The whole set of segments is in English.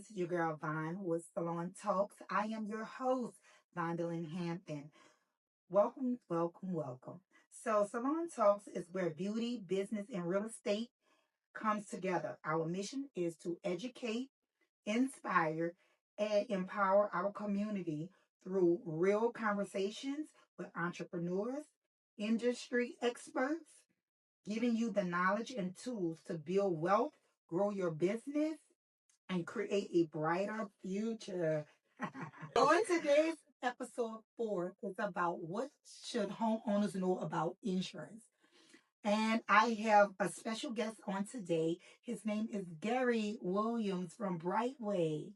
This is your girl Vine with Salon Talks. I am your host, Vondalyn Hampton. Welcome, welcome, welcome. So, Salon Talks is where beauty, business, and real estate comes together. Our mission is to educate, inspire, and empower our community through real conversations with entrepreneurs, industry experts, giving you the knowledge and tools to build wealth, grow your business, and create a brighter future. On today's episode 4 is about what should homeowners know about insurance. And I have a special guest on today. His name is Gary Williams from Brightway.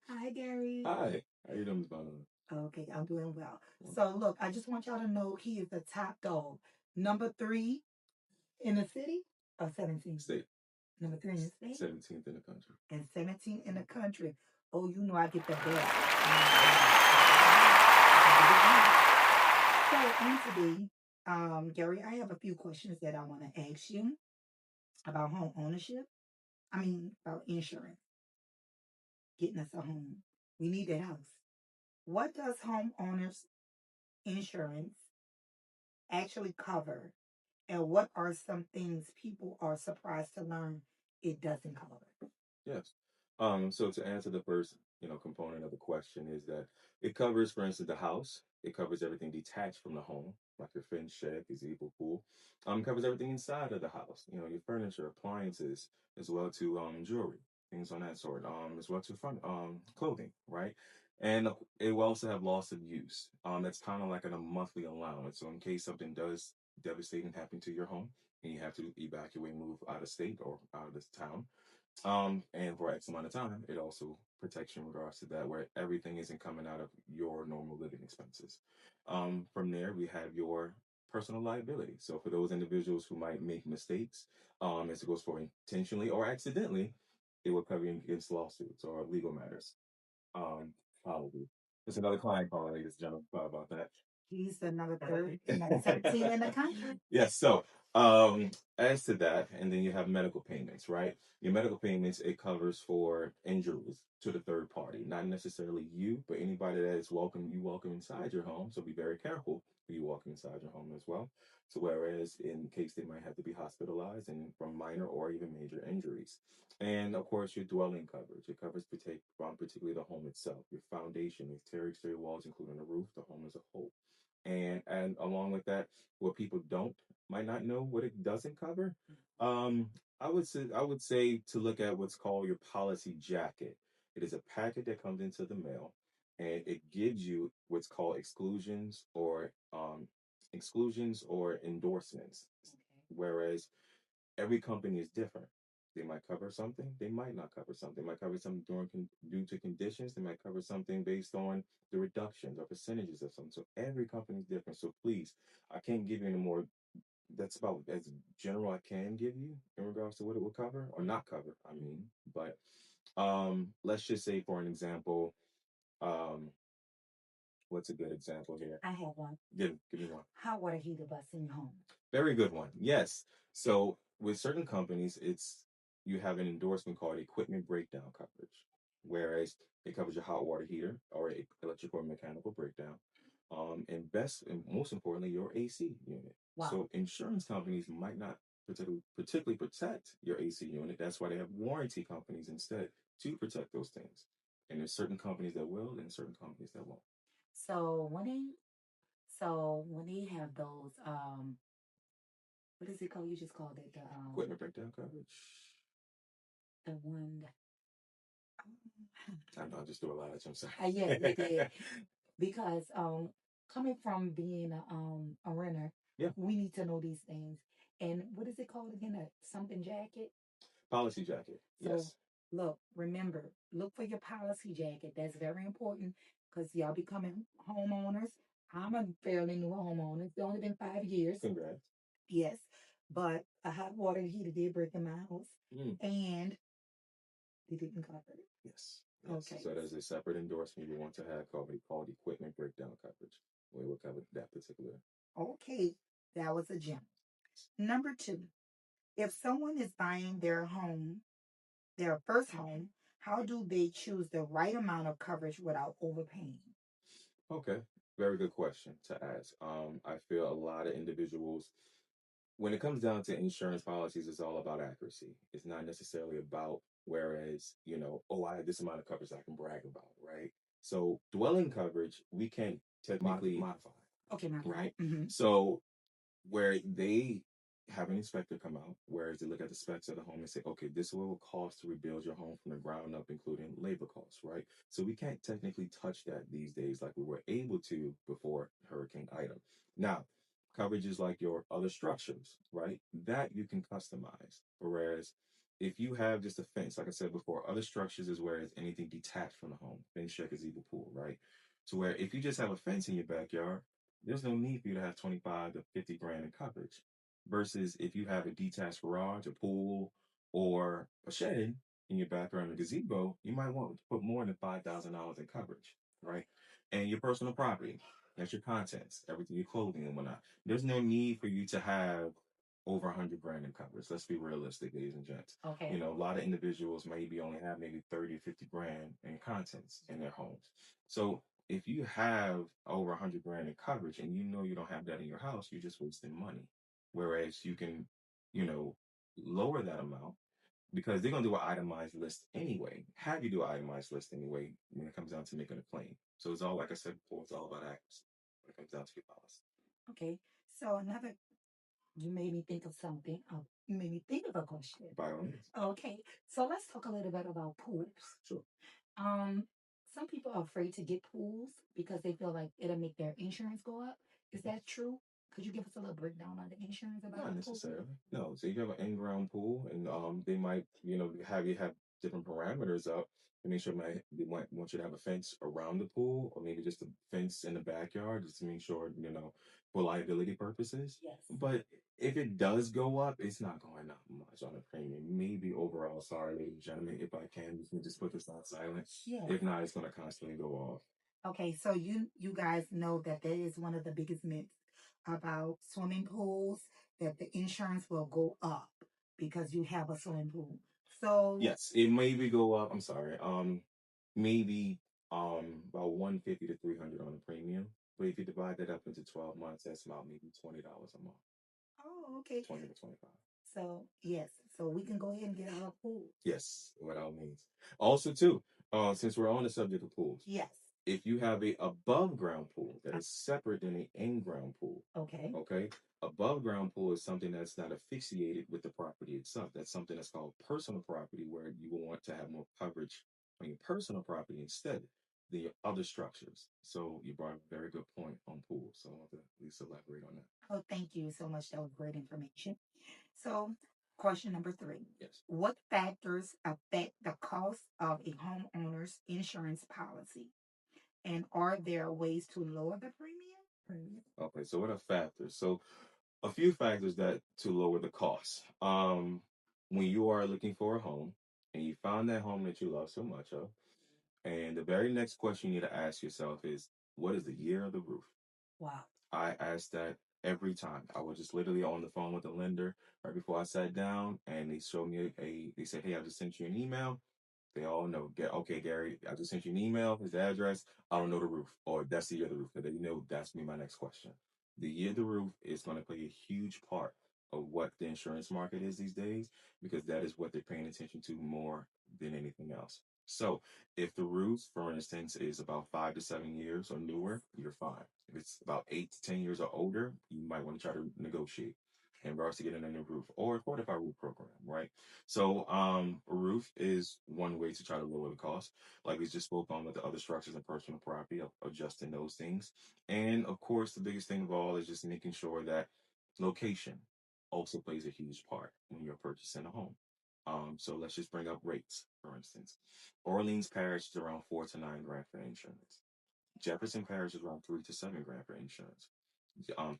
Hi, Gary. Hi, how you doing, Ms. Vondalyn? Okay, I'm doing well. So, look, I just want y'all to know he is the top dog. Number 3 in the city or 17? State. Number 3 in the state? 17th in the country. And 17 in the country. Oh, you know I get the best. So, on today, Gary, I have a few questions that I want to ask you about home ownership. I mean, about insurance, getting us a home. We need that house. What does homeowners insurance actually cover? And what are some things people are surprised to learn it doesn't cover? Yes. So to answer the first, component of the question is that it covers, for instance, the house. It covers everything detached from the home, like your fence, shed, gazebo, pool. Covers everything inside of the house. Your furniture, appliances, as well to jewelry, things on that sort. As well to front clothing, right? And it will also have loss of use. That's kind of like a monthly allowance. So in case something does devastating happen to your home and you have to evacuate, move out of state or out of this town, and for X amount of time, it also protects you in regards to that, where everything isn't coming out of your normal living expenses. From there, we have your personal liability. So for those individuals who might make mistakes, as it goes for intentionally or accidentally, it will cover you against lawsuits or legal matters. Probably. There's another client calling, ladies and gentlemen. Sorry about that. He's the number 13 in the country. Yes. So, um, as to that, and then you have medical payments, right? Your medical payments, it covers for injuries to the third party, not necessarily you, but anybody that is welcome, you welcome inside your home. So be very careful when you walk inside your home as well. So, whereas in case they might have to be hospitalized and from minor or even major injuries. And of course, your dwelling coverage. It covers particularly the home itself, your foundation, your exterior walls, including the roof, the home as a whole. And along with that, what people don't might not know what it doesn't cover. Um, I would say to look at what's called your policy jacket. It is a packet that comes into the mail, and it gives you what's called exclusions or endorsements. Whereas every company is different. They might cover something, they might not cover something. They might cover something due to conditions. They might cover something based on the reductions or percentages of something. So every company is different. So please, I can't give you any more. That's about as general I can give you in regards to what it will cover or not cover. I mean, but let's just say for an example, um, what's a good example here? I have one. Give me one. Hot water heater bus in your home. Very good one. Yes. So with certain companies, it's you have an endorsement called equipment breakdown coverage, whereas it covers your hot water heater or electrical or mechanical breakdown. And best and most importantly, your AC unit. Wow. So insurance companies might not particularly protect your AC unit. That's why they have warranty companies instead to protect those things. And there's certain companies that will and certain companies that won't. So when they have those what is it called? You just called it Equipment breakdown coverage. the one I know I just do a lot of. I'm sorry. yeah, you did. Because coming from being a renter, Yeah. we need to know these things. And what is it called again? A something jacket? Policy jacket. So Yes. look, remember, look for your policy jacket. That's very important because y'all becoming homeowners. I'm a fairly new homeowner. It's only been 5 years. Congrats. Yes. But a hot water heater did break in my house. And they didn't cover it. Yes. Okay. So there's a separate endorsement you want to have called equipment breakdown coverage. We will cover that particular. Okay. That was a gem. Number 2, if someone is buying their first home, How do they choose the right amount of coverage without overpaying? Okay, very good question to ask. I feel a lot of individuals, when it comes down to insurance policies, it's all about accuracy. It's not necessarily about, whereas, oh, I have this amount of coverage I can brag about, right? So dwelling coverage, we can't technically modify, Okay, my right? Mm-hmm. So where they have an inspector come out, whereas they look at the specs of the home and say, okay, this is what it will cost to rebuild your home from the ground up, including labor costs, right? So we can't technically touch that these days like we were able to before Hurricane Ida. Now, coverages like your other structures, right? That you can customize. Whereas if you have just a fence, like I said before, other structures is where it's anything detached from the home. Fence, check, gazebo, pool, right? To where if you just have a fence in your backyard, there's no need for you to have 25 to 50 grand in coverage. Versus if you have a detached garage, a pool, or a shed in your backyard, a gazebo, you might want to put more than $5,000 in coverage, right? And your personal property, that's your contents, everything, your clothing and whatnot. There's no need for you to have over 100 grand in coverage. Let's be realistic, ladies and gents. Okay. A lot of individuals maybe only have maybe 30 or 50 grand in contents in their homes. So if you have over 100 grand in coverage and you know you don't have that in your house, you're just wasting money. Whereas you can, you know, lower that amount because they're gonna do an itemized list anyway. Have you do an itemized list anyway when it comes down to making a claim. So it's all, like I said before, it's all about accuracy when it comes down to your policy. Okay. So another, you made me think of something. You made me think of a question. By all means. Okay. So let's talk a little bit about pools. Sure. Um, some people are afraid to get pools because they feel like it'll make their insurance go up. Is that true? Could you give us a little breakdown on the insurance about Not a pool? necessarily. No. So you have an in-ground pool, and they might, have you have different parameters up to make sure they might want you to have a fence around the pool, or maybe just a fence in the backyard, just to make sure, for liability purposes. Yes. But if it does go up, it's not going up much on the premium. Maybe overall, sorry, ladies and gentlemen, if I can, you can just put this on silent. Yeah. If not, it's going to constantly go off. Okay, so you guys know that that is one of the biggest myths about swimming pools, that the insurance will go up because you have a swimming pool. So Yes, it maybe go up. I'm sorry. Maybe about 150 to 300 on the premium. But if you divide that up into 12 months, that's about maybe $20 a month. oh, okay. 20 to 25. So yes, so we can go ahead and get our pool. Yes, what all means. Also, too, since we're on the subject of pools, Yes. if you have a above ground pool that is separate than an in ground pool, Okay. okay, above ground pool is something that's not affixated with the property itself. That's something that's called personal property, where you will want to have more coverage on your personal property instead than your other structures. So you brought up a very good point on pools. So I want to at least elaborate on that. Oh, thank you so much. That was great information. So, question number 3. Yes. What factors affect the cost of a homeowner's insurance policy? And are there ways to lower the premium? Okay, so what are factors? So a few factors that to lower the cost. When you are looking for a home and you found that home that you love so much of, and the very next question you need to ask yourself is, what is the year of the roof? Wow. I ask that every time. I was just literally on the phone with the lender right before I sat down, and they showed me they said, hey, I just sent you an email. They all know. Okay, Gary, I just sent you an email, his address. I don't know the roof, or that's the year of the roof. But they know that's me my next question. The year of the roof is going to play a huge part of what the insurance market is these days, because that is what they're paying attention to more than anything else. So if the roof, for instance, is about 5 to 7 years or newer, you're fine. If it's about 8 to 10 years or older, you might want to try to negotiate in regards to getting a new roof or a fortified roof program, right? So, a roof is one way to try to lower the cost. Like we just spoke on with the other structures and personal property, of adjusting those things. And of course, the biggest thing of all is just making sure that location also plays a huge part when you're purchasing a home. So let's just bring up rates, for instance. Orleans Parish is around 4 to 9 grand for insurance. Jefferson Parish is around 3 to 7 grand for insurance.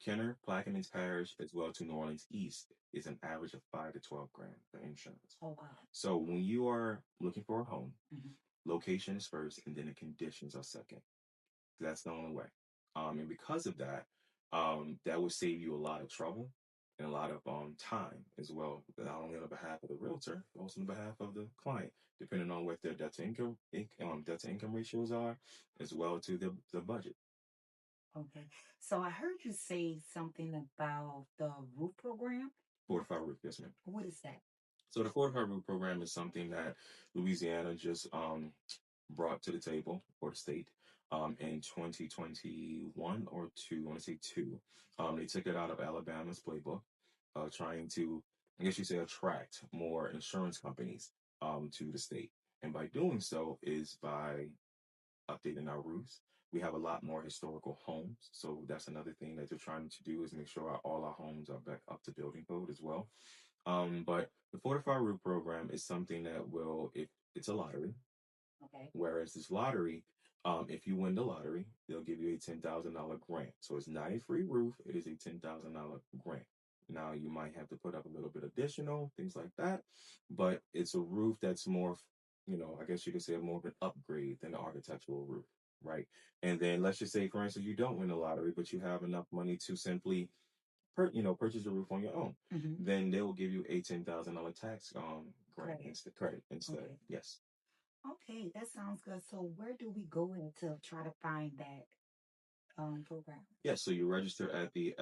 Kenner, Plaquemines Parish, as well to New Orleans East, is an average of 5 to 12 grand for insurance. Oh, wow. So when you are looking for a home, Mhm. location is first, and then the conditions are second. That's the only way. And because of that, that would save you a lot of trouble and a lot of time as well, not only on the behalf of the realtor, but also on the behalf of the client, depending on what their debt to income ratios are, as well to the budget. Okay. So I heard you say something about the roof program. Fortified roof, yes, ma'am. What is that? So the fortified roof program is something that Louisiana just brought to the table for the state in 2021 or two. I want to say two. They took it out of Alabama's playbook, trying to, I guess you say, attract more insurance companies to the state. And by doing so is by updating our roofs. We have a lot more historical homes, so that's another thing that they're trying to do is make sure all our homes are back up to building code as well. But the fortified roof program is something that will, if it's a lottery, Okay. whereas this lottery, if you win the lottery, they'll give you a $10,000 grant. So it's not a free roof; it is a $10,000 grant. Now you might have to put up a little bit additional things like that, but it's a roof that's more, I guess you could say more of an upgrade than the architectural roof, right? And then let's just say, for instance, you don't win the lottery, but you have enough money to simply purchase a roof on your own, then they will give you a $10,000 tax grant Credit. credit instead. Okay. Yes. Okay, that sounds good. So where do we go in to try to find that program? Yes, so you register at the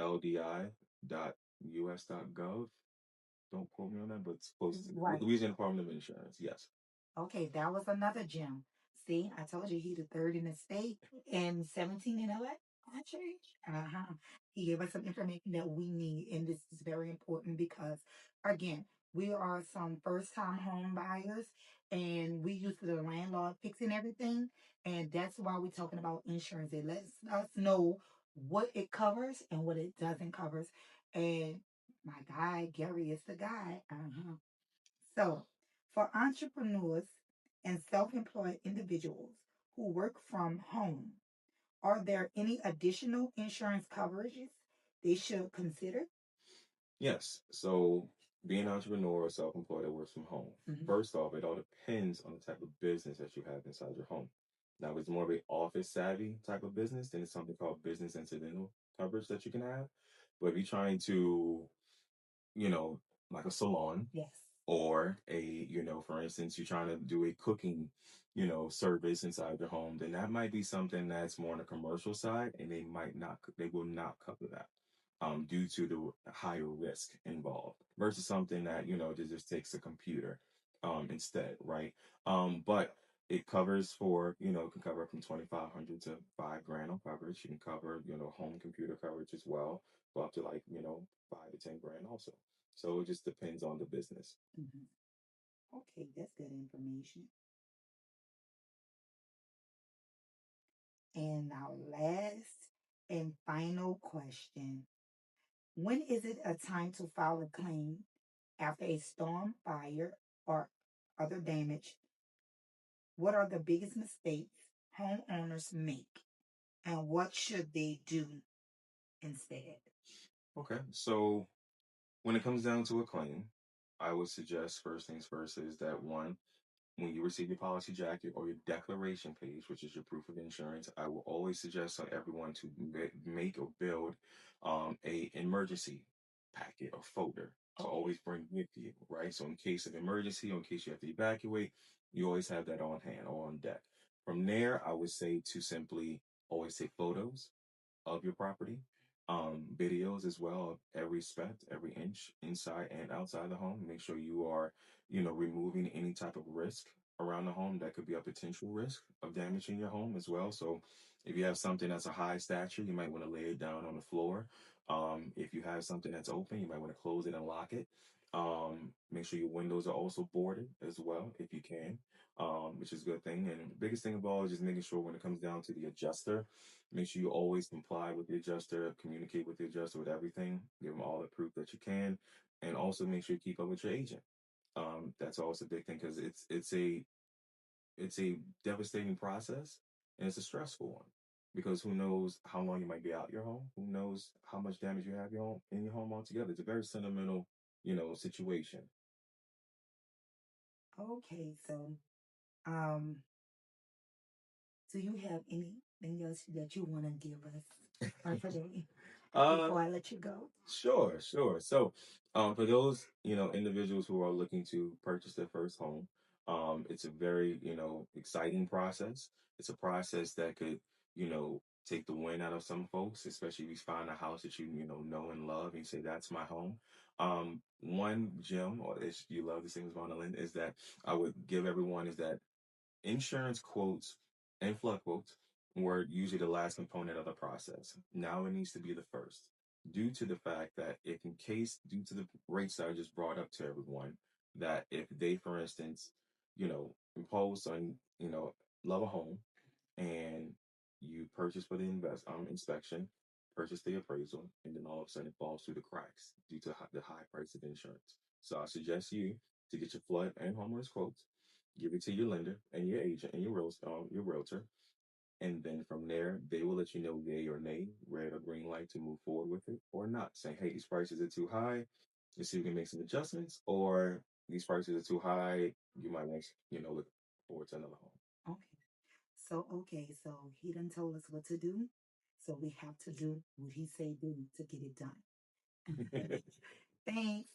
LDI.us.gov. Don't quote me on that, but it's supposed to Right. Louisiana Department of Insurance. Yes. Okay, that was another gem. See, I told you he the third in the state and 17 in LA. Actually, uh-huh. He gave us some information that we need, and this is very important because, again, we are some first-time home buyers, and we used to the landlord fixing everything, and that's why we're talking about insurance. It lets us know what it covers and what it doesn't covers. And my guy Gary is the guy. Uh-huh. So, for entrepreneurs and self employed individuals who work from home, are there any additional insurance coverages they should consider? Yes. So being an entrepreneur or self-employed that works from home, first off, it all depends on the type of business that you have inside your home. Now, if it's more of a office savvy type of business, then it's something called business incidental coverage that you can have. But if you're trying to, you know, like a salon, Yes. or for instance, you're trying to do a cooking, service inside your home, then that might be something that's more on the commercial side, and they will not cover that, due to the higher risk involved versus something that, that just takes a computer, instead, right? But it covers can cover from 2,500 to 5 grand on coverage. You can cover, home computer coverage as well, go up to like, 5 to 10 grand also. So it just depends on the business. Mhm. Okay, that's good information. And our last and final question: when is it a time to file a claim after a storm, fire, or other damage? What are the biggest mistakes homeowners make, and what should they do instead? Okay. So when it comes down to a claim, I would suggest first things first is that one, when you receive your policy jacket or your declaration page, which is your proof of insurance, I will always suggest on everyone to make or build a emergency packet or folder to always bring with you, right? So in case of emergency or in case you have to evacuate, you always have that on hand or on deck. From there, I would say to simply always take photos of your property, videos as well of every speck, every inch inside and outside the home. Make sure you are, removing any type of risk around the home that could be a potential risk of damaging your home as well. So if you have something that's a high stature, you might want to lay it down on the floor. If you have something that's open, you might want to close it and lock it. Make sure your windows are also boarded as well if you can, which is a good thing. And the biggest thing of all is just making sure when it comes down to the adjuster, make sure you always comply with the adjuster, communicate with the adjuster with everything, give them all the proof that you can, and also make sure you keep up with your agent. That's also a big thing because it's a devastating process and it's a stressful one because who knows how long you might be out your home, who knows how much damage you have in your home altogether. It's a very sentimental, situation. Okay, so um, do you have anything else that you want to give us for today? before I let you go? Sure, sure. So, for those, individuals who are looking to purchase their first home, it's a very, exciting process. It's a process that could, take the wind out of some folks, especially if you find a house that you know and love, and you say, that's my home. One gem, or if you love the same as Vondalyn, is that I would give everyone is that insurance quotes and flood quotes were usually the last component of the process. Now it needs to be the first, due to the fact that if in case, due to the rates that I just brought up to everyone, that if they, for instance, impose on, love a home and you purchase for the inspection, purchase the appraisal, and then all of a sudden it falls through the cracks due to the high price of insurance. So I suggest you to get your flood and homeowners quotes, give it to your lender and your agent and your realtor, and then from there they will let you know yay or nay, red or green light to move forward with it or not. Saying, hey, these prices are too high. Let's see if we can make some adjustments, or these prices are too high. You might want to, look forward to another Okay. So he done told us what to do. So we have to do what he say do to get it done. home. Thanks.